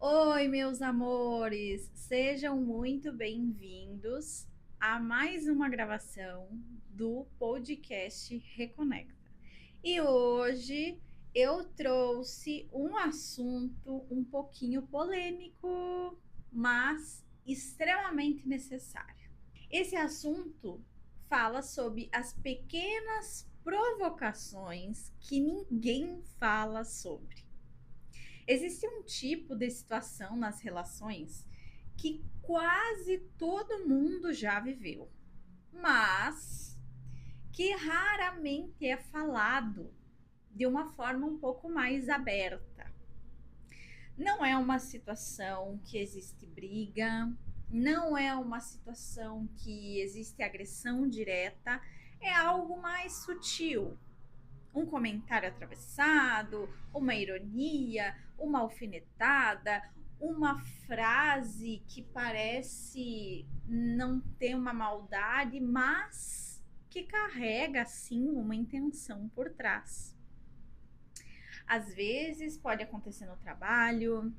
Oi, meus amores! Sejam muito bem-vindos a mais uma gravação do podcast Reconecta. E hoje eu trouxe um assunto um pouquinho polêmico, mas extremamente necessário. Esse assunto fala sobre as pequenas provocações que ninguém fala sobre. Existe um tipo de situação nas relações que quase todo mundo já viveu, mas que raramente é falado de uma forma um pouco mais aberta. Não é uma situação que existe briga, não é uma situação que existe agressão direta, é algo mais sutil, um comentário atravessado, uma ironia, uma alfinetada, uma frase que parece não ter uma maldade, mas que carrega sim uma intenção por trás. Às vezes pode acontecer no trabalho,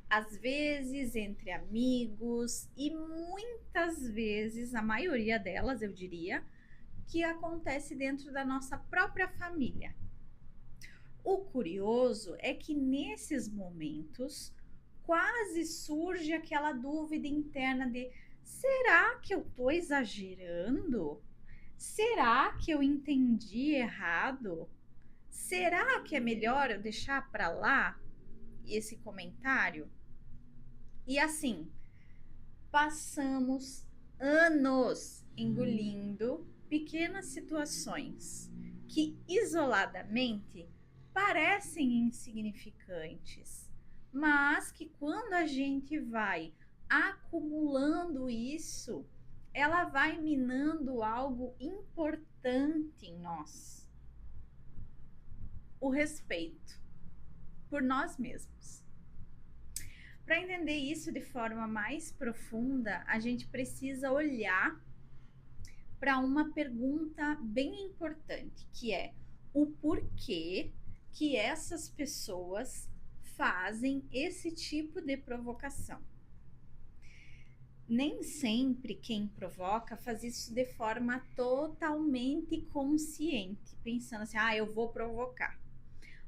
às vezes entre amigos e muitas vezes, a maioria delas, eu diria, que acontece dentro da nossa própria família. O curioso é que nesses momentos quase surge aquela dúvida interna de: será que eu estou exagerando? Será que eu entendi errado? Será que é melhor eu deixar para lá esse comentário? E assim, passamos anos engolindo pequenas situações que isoladamente parecem insignificantes, mas que quando a gente vai acumulando isso, ela vai minando algo importante em nós: o respeito por nós mesmos. Para entender isso de forma mais profunda, a gente precisa olhar para uma pergunta bem importante, que é o porquê que essas pessoas fazem esse tipo de provocação. Nem sempre quem provoca faz isso de forma totalmente consciente, pensando assim: eu vou provocar.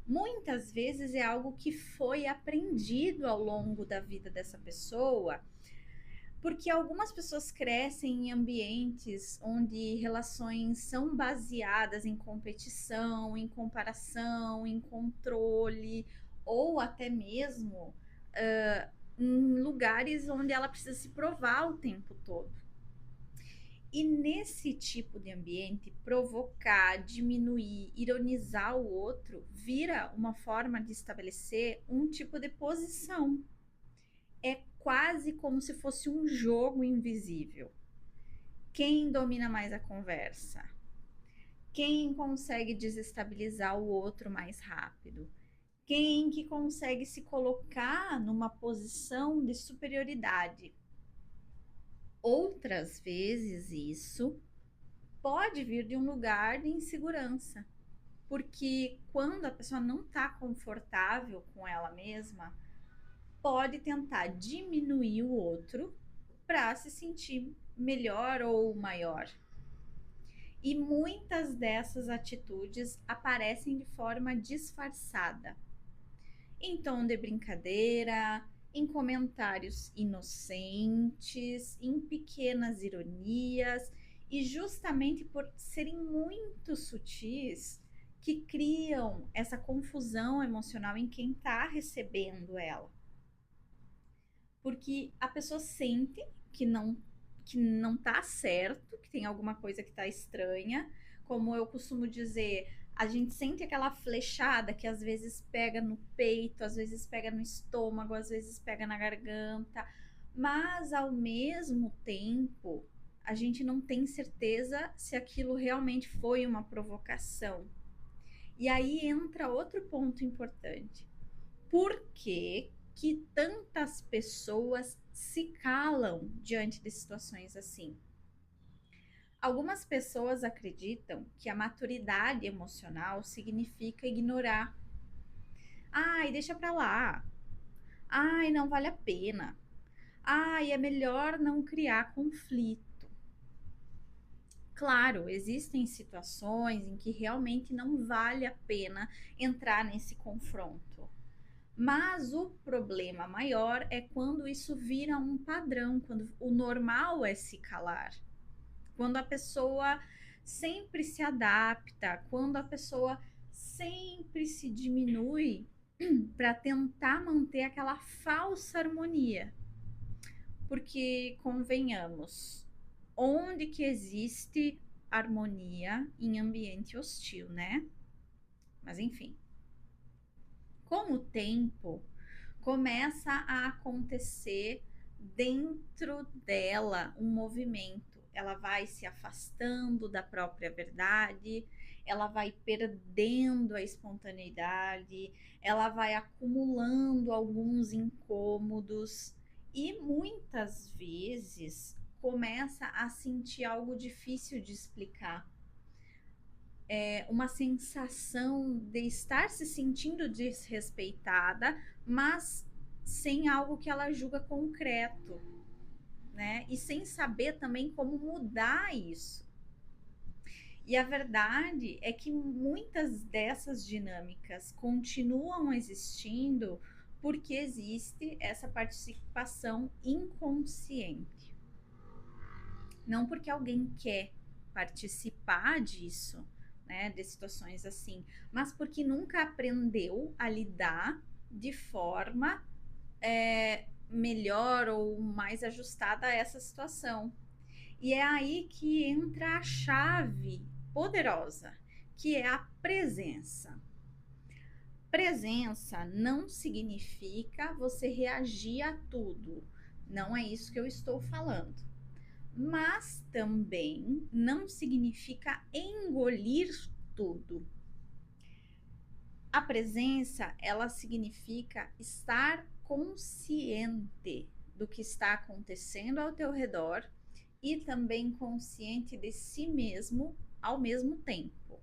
Muitas vezes é algo que foi aprendido ao longo da vida dessa pessoa, porque algumas pessoas crescem em ambientes onde relações são baseadas em competição, em comparação, em controle, ou até mesmo em lugares onde ela precisa se provar o tempo todo. E nesse tipo de ambiente, provocar, diminuir, ironizar o outro vira uma forma de estabelecer um tipo de posição. É quase como se fosse um jogo invisível. Quem domina mais a conversa? Quem consegue desestabilizar o outro mais rápido? Quem que consegue se colocar numa posição de superioridade? Outras vezes isso pode vir de um lugar de insegurança, porque quando a pessoa não está confortável com ela mesma, pode tentar diminuir o outro para se sentir melhor ou maior. E muitas dessas atitudes aparecem de forma disfarçada, em tom de brincadeira, em comentários inocentes, em pequenas ironias, e justamente por serem muito sutis que criam essa confusão emocional em quem está recebendo ela. Porque a pessoa sente que não tá certo, que tem alguma coisa que tá estranha. Como eu costumo dizer, a gente sente aquela flechada que às vezes pega no peito, às vezes pega no estômago, às vezes pega na garganta, mas ao mesmo tempo a gente não tem certeza se aquilo realmente foi uma provocação. E aí entra outro ponto importante. Por que tantas pessoas se calam diante de situações assim? Algumas pessoas acreditam que a maturidade emocional significa ignorar. Ai, deixa pra lá. Ai, não vale a pena. Ai, é melhor não criar conflito. Claro, existem situações em que realmente não vale a pena entrar nesse confronto. Mas o problema maior é quando isso vira um padrão, quando o normal é se calar. Quando a pessoa sempre se adapta, quando a pessoa sempre se diminui para tentar manter aquela falsa harmonia. Porque, convenhamos, onde que existe harmonia em ambiente hostil, né? Mas enfim, com o tempo começa a acontecer dentro dela um movimento. Ela vai se afastando da própria verdade, ela vai perdendo a espontaneidade, ela vai acumulando alguns incômodos e muitas vezes começa a sentir algo difícil de explicar. É uma sensação de estar se sentindo desrespeitada, mas sem algo que ela julga concreto, né? E sem saber também como mudar isso. E a verdade é que muitas dessas dinâmicas continuam existindo porque existe essa participação inconsciente. Não porque alguém quer participar disso, né, de situações assim, mas porque nunca aprendeu a lidar de forma melhor ou mais ajustada a essa situação. E é aí que entra a chave poderosa, que é a presença. Presença não significa você reagir a tudo. Não é isso que eu estou falando. Mas também não significa engolir tudo. A presença, ela significa estar consciente do que está acontecendo ao teu redor e também consciente de si mesmo ao mesmo tempo.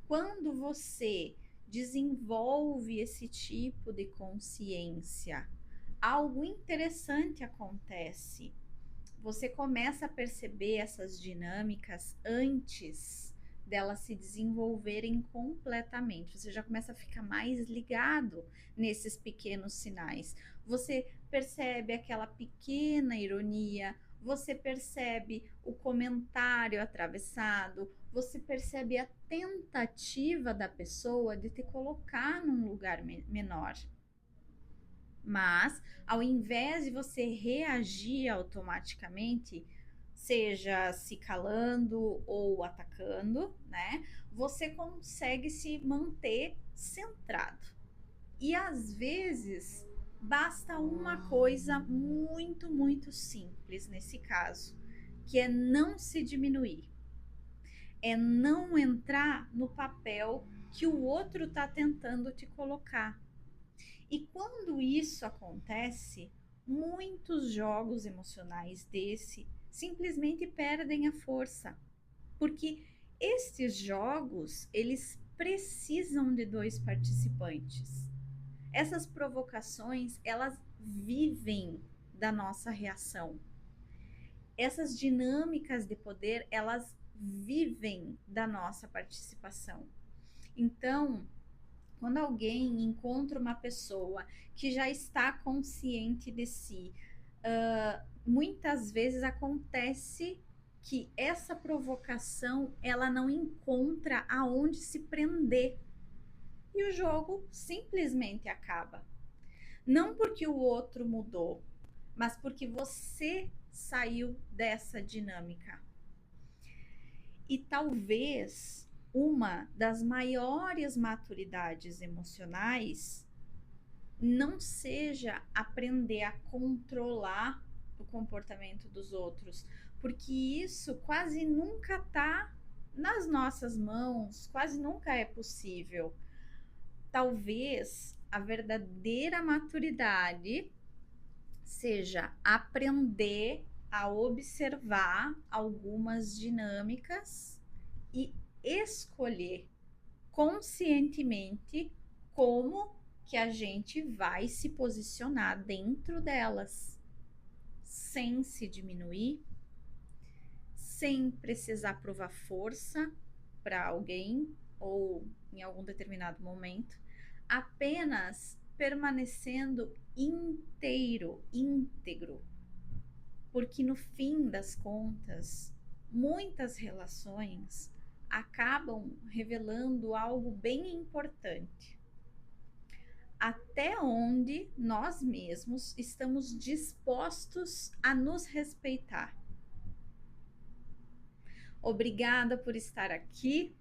Quando você desenvolve esse tipo de consciência, algo interessante acontece. Você começa a perceber essas dinâmicas antes delas se desenvolverem completamente. Você já começa a ficar mais ligado nesses pequenos sinais. Você percebe aquela pequena ironia, você percebe o comentário atravessado, você percebe a tentativa da pessoa de te colocar num lugar menor. Mas, ao invés de você reagir automaticamente, seja se calando ou atacando, né? Você consegue se manter centrado. E às vezes basta uma coisa muito, muito simples nesse caso, que é não se diminuir. É não entrar no papel que o outro está tentando te colocar. E quando isso acontece, muitos jogos emocionais desse simplesmente perdem a força, porque estes jogos, eles precisam de dois participantes. Essas provocações, elas vivem da nossa reação. Essas dinâmicas de poder, elas vivem da nossa participação. Então, quando alguém encontra uma pessoa que já está consciente de si, muitas vezes acontece que essa provocação ela não encontra aonde se prender e o jogo simplesmente acaba. Não porque o outro mudou, mas porque você saiu dessa dinâmica. E talvez uma das maiores maturidades emocionais não seja aprender a controlar o comportamento dos outros, porque isso quase nunca está nas nossas mãos, quase nunca é possível. Talvez a verdadeira maturidade seja aprender a observar algumas dinâmicas e escolher conscientemente como que a gente vai se posicionar dentro delas, sem se diminuir, sem precisar provar força para alguém ou em algum determinado momento, apenas permanecendo inteiro, íntegro. Porque no fim das contas, muitas relações acabam revelando algo bem importante. Até onde nós mesmos estamos dispostos a nos respeitar. Obrigada por estar aqui,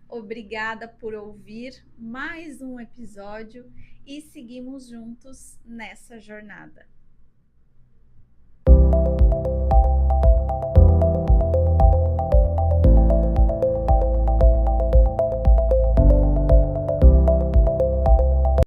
obrigada por ouvir mais um episódio e seguimos juntos nessa jornada.